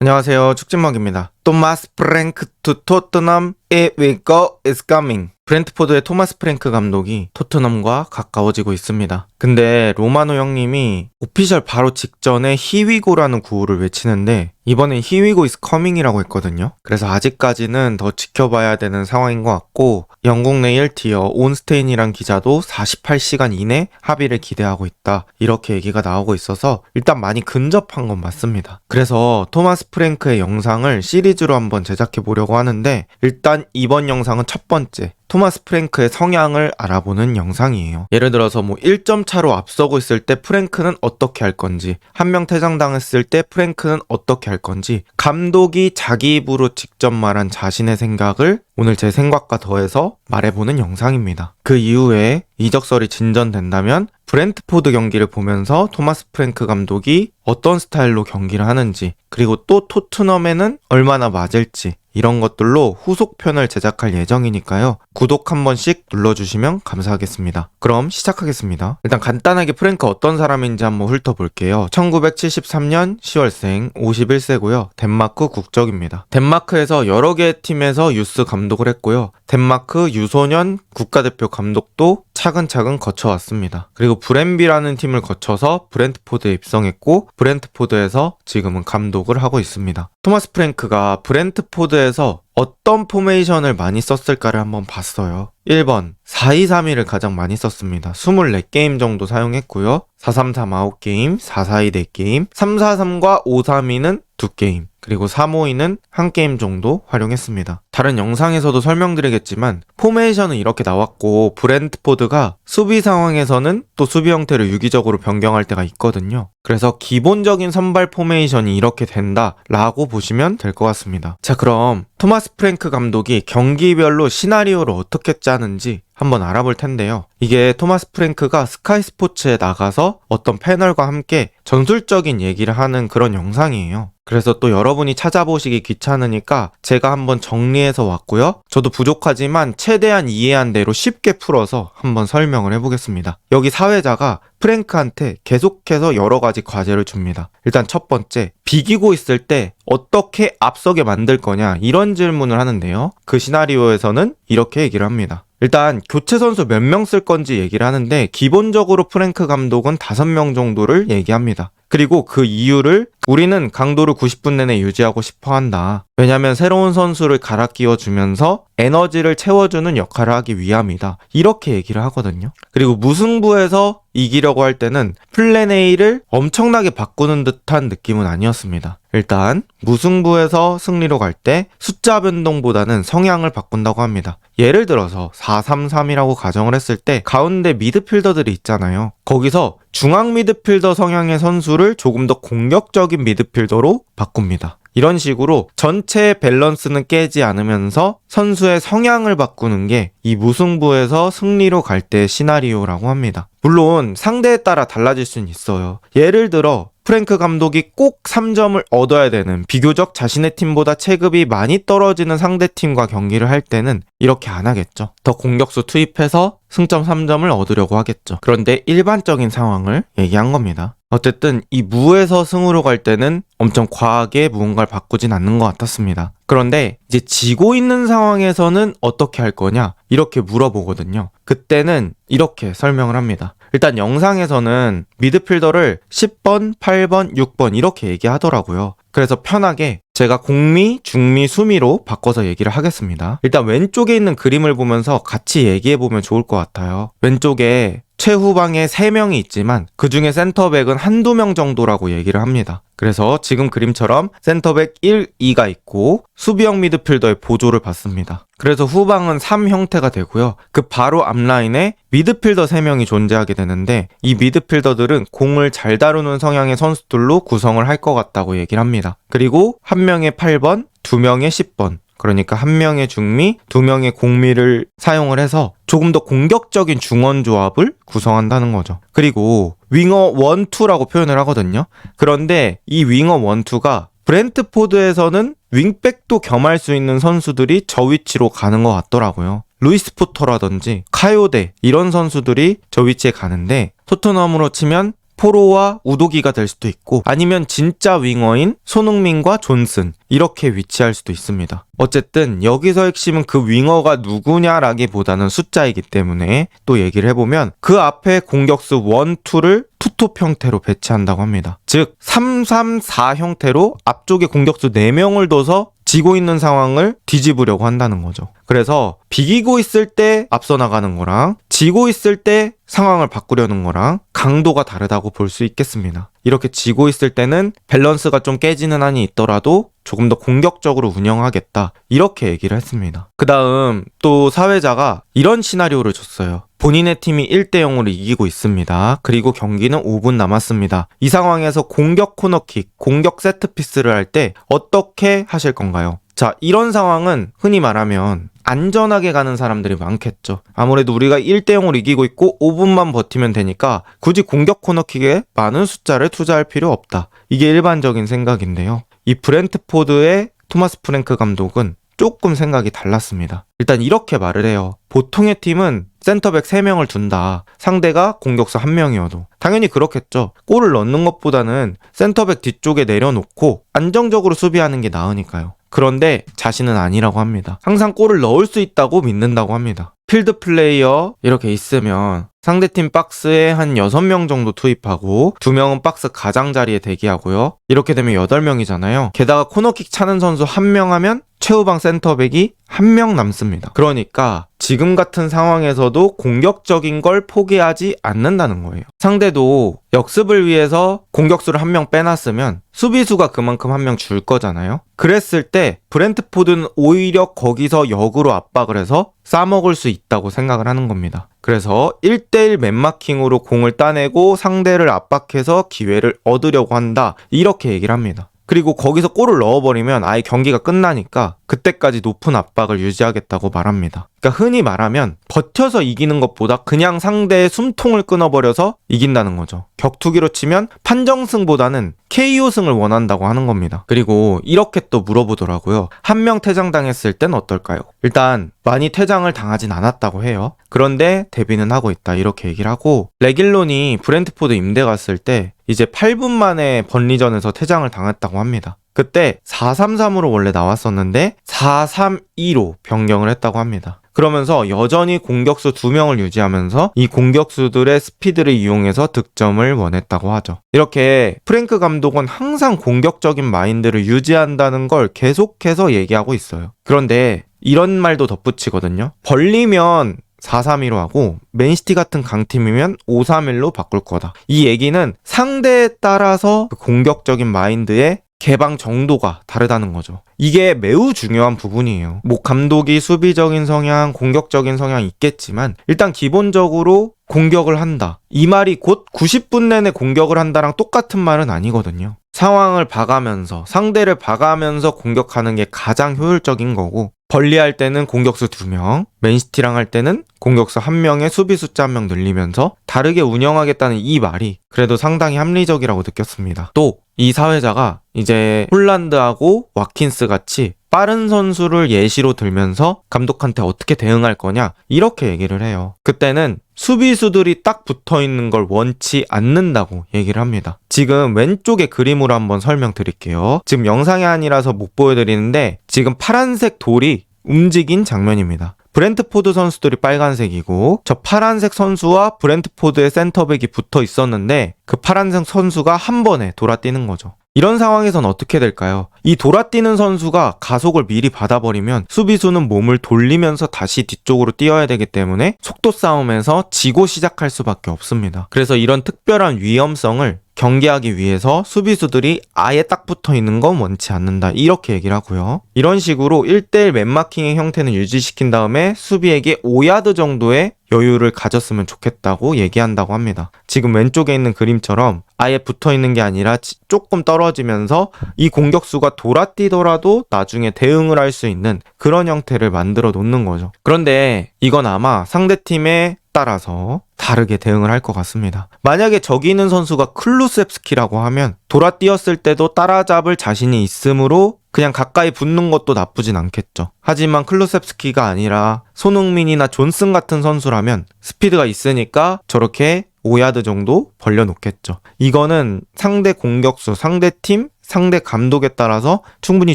안녕하세요. 축진먹입니다. 토마스 프랭크 투 토트넘 It will go is coming. 브렌트포드의 토마스 프랭크 감독이 토트넘과 가까워지고 있습니다. 근데 로마노 형님이 오피셜 바로 직전에 히위고라는 구호를 외치는데 이번엔 히위고 is coming이라고 했거든요. 그래서 아직까지는 더 지켜봐야 되는 상황인 것 같고 영국 내일 티어 온스테인이란 기자도 48시간 이내 합의를 기대하고 있다. 이렇게 얘기가 나오고 있어서 일단 많이 근접한 건 맞습니다. 그래서 토마스 프랭크의 영상을 시리즈로 한번 제작해 보려고 하는데 일단 이번 영상은 첫 번째 토마스 프랭크의 성향을 알아보는 영상이에요. 예를 들어서 1점 차로 앞서고 있을 때 프랭크는 어떻게 할 건지, 한 명 퇴장당했을 때 프랭크는 어떻게 할 건지, 감독이 자기 입으로 직접 말한 자신의 생각을 오늘 제 생각과 더해서 말해보는 영상입니다. 그 이후에 이적설이 진전된다면 브렌트포드 경기를 보면서 토마스 프랭크 감독이 어떤 스타일로 경기를 하는지, 그리고 또 토트넘에는 얼마나 맞을지 이런 것들로 후속편을 제작할 예정이니까요. 구독 한 번씩 눌러주시면 감사하겠습니다. 그럼 시작하겠습니다. 일단 간단하게 프랭크 어떤 사람인지 한번 훑어볼게요. 1973년 10월생 51세고요. 덴마크 국적입니다. 덴마크에서 여러 개의 팀에서 유스 감독을 했고요. 덴마크 유소년 국가대표 감독도 차근차근 거쳐왔습니다. 그리고 브렌비라는 팀을 거쳐서 브렌트포드에 입성했고 브렌트포드에서 지금은 감독을 하고 있습니다. 토마스 프랭크가 브렌트포드에서 어떤 포메이션을 많이 썼을까를 한번 봤어요. 1번 4-2-3-1을 가장 많이 썼습니다. 24게임 정도 사용했고요. 4-3-3 9게임, 4-4-2 4게임, 3-4-3과 5-3-2는 2게임, 그리고 3-5-2는 1게임 정도 활용했습니다. 다른 영상에서도 설명드리겠지만 포메이션은 이렇게 나왔고 브렌트포드가 수비 상황에서는 또 수비 형태를 유기적으로 변경할 때가 있거든요. 그래서 기본적인 선발 포메이션이 이렇게 된다라고 보시면 될 것 같습니다. 자, 그럼 토마스 프랭크 감독이 경기별로 시나리오를 어떻게 짜는지 한번 알아볼 텐데요. 이게 토마스 프랭크가 스카이 스포츠에 나가서 어떤 패널과 함께 전술적인 얘기를 하는 그런 영상이에요. 그래서 또 여러분이 찾아보시기 귀찮으니까 제가 한번 정리해서 왔고요. 저도 부족하지만 최대한 이해한 대로 쉽게 풀어서 한번 설명을 해보겠습니다. 여기 사회자가 프랭크한테 계속해서 여러 가지 과제를 줍니다. 일단 첫 번째, 비기고 있을 때 어떻게 앞서게 만들 거냐 이런 질문을 하는데요. 그 시나리오에서는 이렇게 얘기를 합니다. 일단 교체 선수 몇 명 쓸 건지 얘기를 하는데 기본적으로 프랭크 감독은 5명 정도를 얘기합니다. 그리고 그 이유를 우리는 강도를 90분 내내 유지하고 싶어 한다. 왜냐면 새로운 선수를 갈아 끼워주면서 에너지를 채워주는 역할을 하기 위함이다. 이렇게 얘기를 하거든요. 그리고 무승부에서 이기려고 할 때는 플랜 A를 엄청나게 바꾸는 듯한 느낌은 아니었습니다. 일단 무승부에서 승리로 갈 때 숫자 변동보다는 성향을 바꾼다고 합니다. 예를 들어서 4-3-3이라고 가정을 했을 때 가운데 미드필더들이 있잖아요. 거기서 중앙 미드필더 성향의 선수를 조금 더 공격적인 미드필더로 바꿉니다. 이런 식으로 전체의 밸런스는 깨지 않으면서 선수의 성향을 바꾸는 게 이 무승부에서 승리로 갈 때의 시나리오라고 합니다. 물론 상대에 따라 달라질 수는 있어요. 예를 들어 프랭크 감독이 꼭 3점을 얻어야 되는 비교적 자신의 팀보다 체급이 많이 떨어지는 상대팀과 경기를 할 때는 이렇게 안 하겠죠. 더 공격수 투입해서 승점 3점을 얻으려고 하겠죠. 그런데 일반적인 상황을 얘기한 겁니다. 어쨌든 이 무에서 승으로 갈 때는 엄청 과하게 무언가를 바꾸진 않는 것 같았습니다. 그런데 이제 지고 있는 상황에서는 어떻게 할 거냐 이렇게 물어보거든요. 그때는 이렇게 설명을 합니다. 일단 영상에서는 미드필더를 10번, 8번, 6번 이렇게 얘기하더라고요. 그래서 편하게 제가 공미, 중미, 수미로 바꿔서 얘기를 하겠습니다. 일단 왼쪽에 있는 그림을 보면서 같이 얘기해보면 좋을 것 같아요. 왼쪽에 최후방에 3명이 있지만 그 중에 센터백은 한두 명 정도라고 얘기를 합니다. 그래서 지금 그림처럼 센터백 1, 2가 있고 수비형 미드필더의 보조를 받습니다. 그래서 후방은 3 형태가 되고요. 그 바로 앞라인에 미드필더 3명이 존재하게 되는데 이 미드필더들은 공을 잘 다루는 성향의 선수들로 구성을 할 것 같다고 얘기를 합니다. 그리고 한 명의 8번, 2명의 10번, 그러니까 한 명의 중미, 2명의 공미를 사용을 해서 조금 더 공격적인 중원 조합을 구성한다는 거죠. 그리고 윙어 1, 2라고 표현을 하거든요. 그런데 이 윙어 1, 2가 브렌트포드에서는 윙백도 겸할 수 있는 선수들이 저 위치로 가는 것 같더라고요. 루이스 포터라든지 카요데 이런 선수들이 저 위치에 가는데 토트넘으로 치면 포로와 우도기가 될 수도 있고 아니면 진짜 윙어인 손흥민과 존슨 이렇게 위치할 수도 있습니다. 어쨌든 여기서 핵심은 그 윙어가 누구냐라기보다는 숫자이기 때문에 또 얘기를 해보면 그 앞에 공격수 1, 2를 투톱 형태로 배치한다고 합니다. 즉 3-3-4 형태로 앞쪽에 공격수 4명을 둬서 지고 있는 상황을 뒤집으려고 한다는 거죠. 그래서 비기고 있을 때 앞서 나가는 거랑 지고 있을 때 상황을 바꾸려는 거랑 강도가 다르다고 볼 수 있겠습니다. 이렇게 지고 있을 때는 밸런스가 좀 깨지는 한이 있더라도 조금 더 공격적으로 운영하겠다. 이렇게 얘기를 했습니다. 그 다음 또 사회자가 이런 시나리오를 줬어요. 본인의 팀이 1대0으로 이기고 있습니다. 그리고 경기는 5분 남았습니다. 이 상황에서 공격 코너킥, 공격 세트피스를 할 때 어떻게 하실 건가요? 자, 이런 상황은 흔히 말하면 안전하게 가는 사람들이 많겠죠. 아무래도 우리가 1대0으로 이기고 있고 5분만 버티면 되니까 굳이 공격 코너킥에 많은 숫자를 투자할 필요 없다. 이게 일반적인 생각인데요. 이 브렌트포드의 토마스 프랭크 감독은 조금 생각이 달랐습니다. 일단 이렇게 말을 해요. 보통의 팀은 센터백 3명을 둔다. 상대가 공격수 1명이어도. 당연히 그렇겠죠. 골을 넣는 것보다는 센터백 뒤쪽에 내려놓고 안정적으로 수비하는 게 나으니까요. 그런데 자신은 아니라고 합니다. 항상 골을 넣을 수 있다고 믿는다고 합니다. 필드 플레이어 이렇게 있으면 상대팀 박스에 한 6명 정도 투입하고 2명은 박스 가장자리에 대기하고요. 이렇게 되면 8명이잖아요. 게다가 코너킥 차는 선수 1명 하면 최후방 센터백이 1명 남습니다. 그러니까 지금 같은 상황에서도 공격적인 걸 포기하지 않는다는 거예요. 상대도 역습을 위해서 공격수를 1명 빼놨으면 수비수가 그만큼 1명 줄 거잖아요. 그랬을 때 브렌트포드는 오히려 거기서 역으로 압박을 해서 싸먹을 수 있다고 생각을 하는 겁니다. 그래서 1대1 맨마킹으로 공을 따내고 상대를 압박해서 기회를 얻으려고 한다. 이렇게 얘기를 합니다. 그리고 거기서 골을 넣어버리면 아예 경기가 끝나니까 그때까지 높은 압박을 유지하겠다고 말합니다. 그러니까 흔히 말하면 버텨서 이기는 것보다 그냥 상대의 숨통을 끊어버려서 이긴다는 거죠. 격투기로 치면 판정승보다는 KO승을 원한다고 하는 겁니다. 그리고 이렇게 또 물어보더라고요. 1명 퇴장당했을 땐 어떨까요? 일단 많이 퇴장을 당하진 않았다고 해요. 그런데 데뷔는 하고 있다 이렇게 얘기를 하고, 레길론이 브렌트포드 임대 갔을 때 이제 8분 만에 번리전에서 퇴장을 당했다고 합니다. 그때 4-3-3으로 원래 나왔었는데 4-3-2로 변경을 했다고 합니다. 그러면서 여전히 공격수 2명을 유지하면서 이 공격수들의 스피드를 이용해서 득점을 원했다고 하죠. 이렇게 프랭크 감독은 항상 공격적인 마인드를 유지한다는 걸 계속해서 얘기하고 있어요. 그런데 이런 말도 덧붙이거든요. 벌리면 4-3-2로 하고 맨시티 같은 강팀이면 5-3-1로 바꿀 거다. 이 얘기는 상대에 따라서 그 공격적인 마인드의 개방 정도가 다르다는 거죠. 이게 매우 중요한 부분이에요. 뭐 감독이 수비적인 성향, 공격적인 성향이 있겠지만 일단 기본적으로 공격을 한다. 이 말이 곧 90분 내내 공격을 한다랑 똑같은 말은 아니거든요. 상황을 봐가면서, 상대를 봐가면서 공격하는 게 가장 효율적인 거고, 벌리할 때는 공격수 2명, 맨시티랑 할 때는 공격수 1명에 수비 숫자 1명 늘리면서 다르게 운영하겠다는 이 말이 그래도 상당히 합리적이라고 느꼈습니다. 또 이 사회자가 이제 홀란드하고 와킨스 같이 빠른 선수를 예시로 들면서 감독한테 어떻게 대응할 거냐 이렇게 얘기를 해요. 그때는 수비수들이 딱 붙어있는 걸 원치 않는다고 얘기를 합니다. 지금 왼쪽에 그림으로 한번 설명드릴게요. 지금 영상이 아니라서 못 보여드리는데 지금 파란색 돌이 움직인 장면입니다. 브렌트포드 선수들이 빨간색이고 저 파란색 선수와 브렌트포드의 센터백이 붙어 있었는데 그 파란색 선수가 한 번에 돌아뛰는 거죠. 이런 상황에선 어떻게 될까요? 이 돌아뛰는 선수가 가속을 미리 받아버리면 수비수는 몸을 돌리면서 다시 뒤쪽으로 뛰어야 되기 때문에 속도 싸움에서 지고 시작할 수밖에 없습니다. 그래서 이런 특별한 위험성을 경계하기 위해서 수비수들이 아예 딱 붙어 있는 건 원치 않는다 이렇게 얘기를 하고요. 이런 식으로 1대1 맨마킹의 형태는 유지시킨 다음에 수비에게 5야드 정도의 여유를 가졌으면 좋겠다고 얘기한다고 합니다. 지금 왼쪽에 있는 그림처럼 아예 붙어 있는 게 아니라 조금 떨어지면서 이 공격수가 돌아뛰더라도 나중에 대응을 할 수 있는 그런 형태를 만들어 놓는 거죠. 그런데 이건 아마 상대팀에 따라서 다르게 대응을 할 것 같습니다. 만약에 저기 있는 선수가 클루셉스키라고 하면 돌아뛰었을 때도 따라잡을 자신이 있으므로 그냥 가까이 붙는 것도 나쁘진 않겠죠. 하지만 클루셉스키가 아니라 손흥민이나 존슨 같은 선수라면 스피드가 있으니까 저렇게 5야드 정도 벌려놓겠죠. 이거는 상대 공격수, 상대 팀, 상대 감독에 따라서 충분히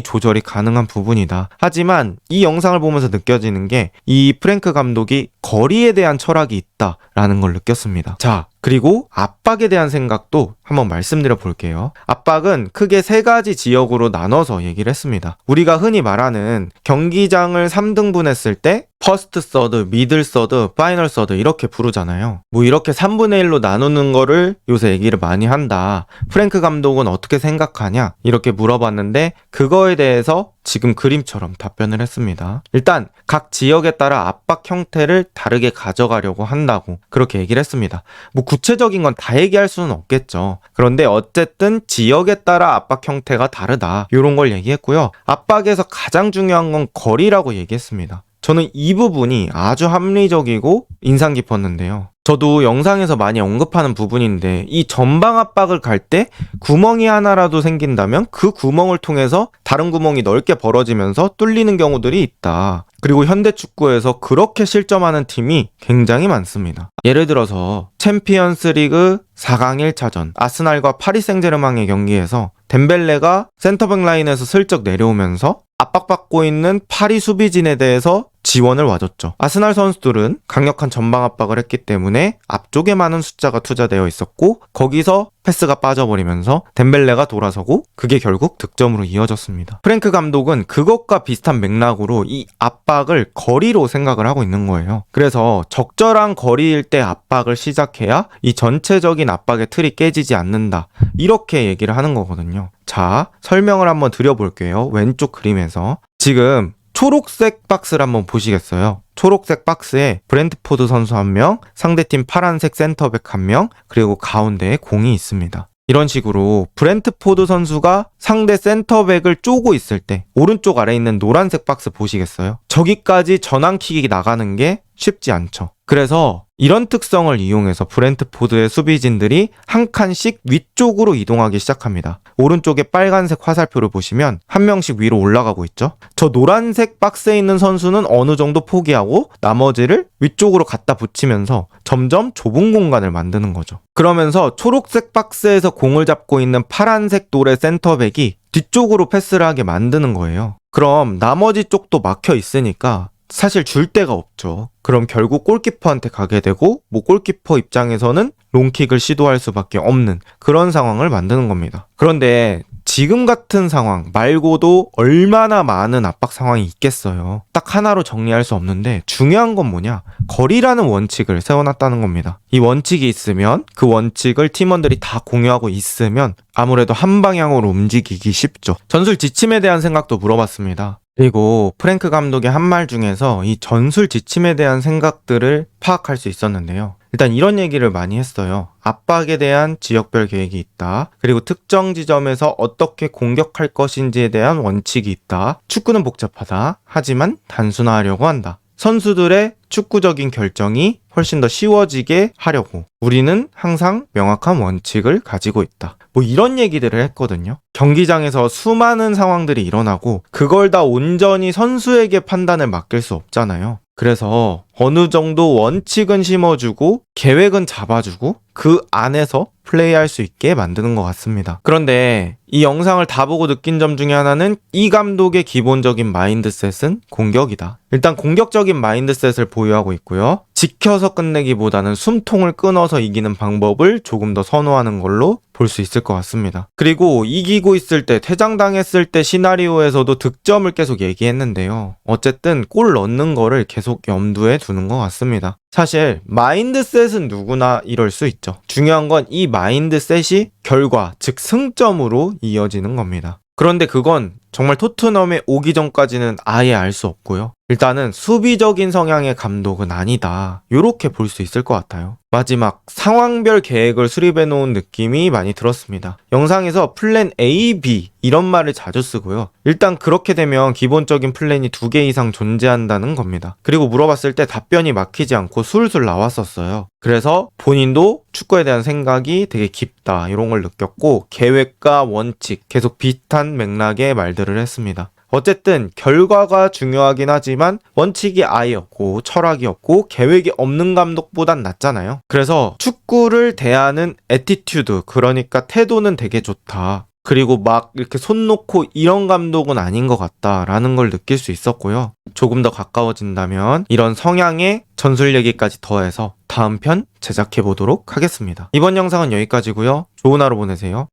조절이 가능한 부분이다. 하지만 이 영상을 보면서 느껴지는 게 이 프랭크 감독이 거리에 대한 철학이 있다라는 걸 느꼈습니다. 자, 그리고 압박에 대한 생각도 한번 말씀드려 볼게요. 압박은 크게 3가지 지역으로 나눠서 얘기를 했습니다. 우리가 흔히 말하는 경기장을 3등분 했을 때 퍼스트 서드, 미들 서드, 파이널 서드 이렇게 부르잖아요. 뭐 이렇게 3분의 1로 나누는 거를 요새 얘기를 많이 한다. 프랭크 감독은 어떻게 생각하냐? 이렇게 물어봤는데 그거에 대해서 지금 그림처럼 답변을 했습니다. 일단 각 지역에 따라 압박 형태를 다르게 가져가려고 한다고 그렇게 얘기를 했습니다. 뭐 구체적인 건 다 얘기할 수는 없겠죠. 그런데 어쨌든 지역에 따라 압박 형태가 다르다. 이런 걸 얘기했고요. 압박에서 가장 중요한 건 거리라고 얘기했습니다. 저는 이 부분이 아주 합리적이고 인상 깊었는데요. 저도 영상에서 많이 언급하는 부분인데 이 전방 압박을 갈 때 구멍이 하나라도 생긴다면 그 구멍을 통해서 다른 구멍이 넓게 벌어지면서 뚫리는 경우들이 있다. 그리고 현대 축구에서 그렇게 실점하는 팀이 굉장히 많습니다. 예를 들어서 챔피언스 리그 4강 1차전 아스날과 파리 생제르맹의 경기에서 덴벨레가 센터백 라인에서 슬쩍 내려오면서 압박받고 있는 파리 수비진에 대해서 지원을 와줬죠. 아스날 선수들은 강력한 전방 압박을 했기 때문에 앞쪽에 많은 숫자가 투자되어 있었고 거기서 패스가 빠져버리면서 덴벨레가 돌아서고 그게 결국 득점으로 이어졌습니다. 프랭크 감독은 그것과 비슷한 맥락으로 이 압박을 거리로 생각을 하고 있는 거예요. 그래서 적절한 거리일 때 압박을 시작해야 이 전체적인 압박의 틀이 깨지지 않는다. 이렇게 얘기를 하는 거거든요. 자, 설명을 한번 드려볼게요. 왼쪽 그림에서 지금 초록색 박스를 한번 보시겠어요? 초록색 박스에 브렌트포드 선수 1명, 상대팀 파란색 센터백 1명, 그리고 가운데에 공이 있습니다. 이런 식으로 브렌트포드 선수가 상대 센터백을 쪼고 있을 때 오른쪽 아래에 있는 노란색 박스 보시겠어요? 저기까지 전환킥이 나가는 게 쉽지 않죠. 그래서 이런 특성을 이용해서 브렌트포드의 수비진들이 한 칸씩 위쪽으로 이동하기 시작합니다. 오른쪽에 빨간색 화살표를 보시면 한 명씩 위로 올라가고 있죠. 저 노란색 박스에 있는 선수는 어느 정도 포기하고 나머지를 위쪽으로 갖다 붙이면서 점점 좁은 공간을 만드는 거죠. 그러면서 초록색 박스에서 공을 잡고 있는 파란색 노래 센터백이 뒤쪽으로 패스를 하게 만드는 거예요. 그럼 나머지 쪽도 막혀 있으니까 사실 줄 데가 없죠. 그럼 결국 골키퍼한테 가게 되고 골키퍼 입장에서는 롱킥을 시도할 수밖에 없는 그런 상황을 만드는 겁니다. 그런데 지금 같은 상황 말고도 얼마나 많은 압박 상황이 있겠어요. 딱 하나로 정리할 수 없는데 중요한 건 뭐냐? 거리라는 원칙을 세워놨다는 겁니다. 이 원칙이 있으면 그 원칙을 팀원들이 다 공유하고 있으면 아무래도 한 방향으로 움직이기 쉽죠. 전술 지침에 대한 생각도 물어봤습니다. 그리고 프랭크 감독의 한 말 중에서 이 전술 지침에 대한 생각들을 파악할 수 있었는데요. 일단 이런 얘기를 많이 했어요. 압박에 대한 지역별 계획이 있다. 그리고 특정 지점에서 어떻게 공격할 것인지에 대한 원칙이 있다. 축구는 복잡하다. 하지만 단순화하려고 한다. 선수들의 축구적인 결정이 훨씬 더 쉬워지게 하려고 우리는 항상 명확한 원칙을 가지고 있다. 이런 얘기들을 했거든요. 경기장에서 수많은 상황들이 일어나고 그걸 다 온전히 선수에게 판단을 맡길 수 없잖아요. 그래서 어느 정도 원칙은 심어주고 계획은 잡아주고 그 안에서 플레이할 수 있게 만드는 것 같습니다. 그런데 이 영상을 다 보고 느낀 점 중에 하나는 이 감독의 기본적인 마인드셋은 공격이다. 일단 공격적인 마인드셋을 보유하고 있고요. 지켜서 끝내기보다는 숨통을 끊어서 이기는 방법을 조금 더 선호하는 걸로 볼 수 있을 것 같습니다. 그리고 이기고 있을 때, 퇴장당했을 때 시나리오에서도 득점을 계속 얘기했는데요. 어쨌든 골 넣는 거를 계속 염두에 두는 것 같습니다. 사실 마인드셋은 누구나 이럴 수 있죠. 중요한 건 이 마인드셋이 결과, 즉 승점으로 이어지는 겁니다. 그런데 그건 정말 토트넘에 오기 전까지는 아예 알 수 없고요. 일단은 수비적인 성향의 감독은 아니다. 요렇게 볼 수 있을 것 같아요. 마지막 상황별 계획을 수립해 놓은 느낌이 많이 들었습니다. 영상에서 플랜 A, B 이런 말을 자주 쓰고요. 일단 그렇게 되면 기본적인 플랜이 2개 이상 존재한다는 겁니다. 그리고 물어봤을 때 답변이 막히지 않고 술술 나왔었어요. 그래서 본인도 축구에 대한 생각이 되게 깊다 이런 걸 느꼈고 계획과 원칙 계속 비슷한 맥락의 말들을 했습니다. 어쨌든 결과가 중요하긴 하지만 원칙이 아예 없고 철학이 없고 계획이 없는 감독보단 낫잖아요. 그래서 축구를 대하는 애티튜드 그러니까 태도는 되게 좋다. 그리고 막 이렇게 손 놓고 이런 감독은 아닌 것 같다라는 걸 느낄 수 있었고요. 조금 더 가까워진다면 이런 성향의 전술 얘기까지 더해서 다음 편 제작해 보도록 하겠습니다. 이번 영상은 여기까지고요. 좋은 하루 보내세요.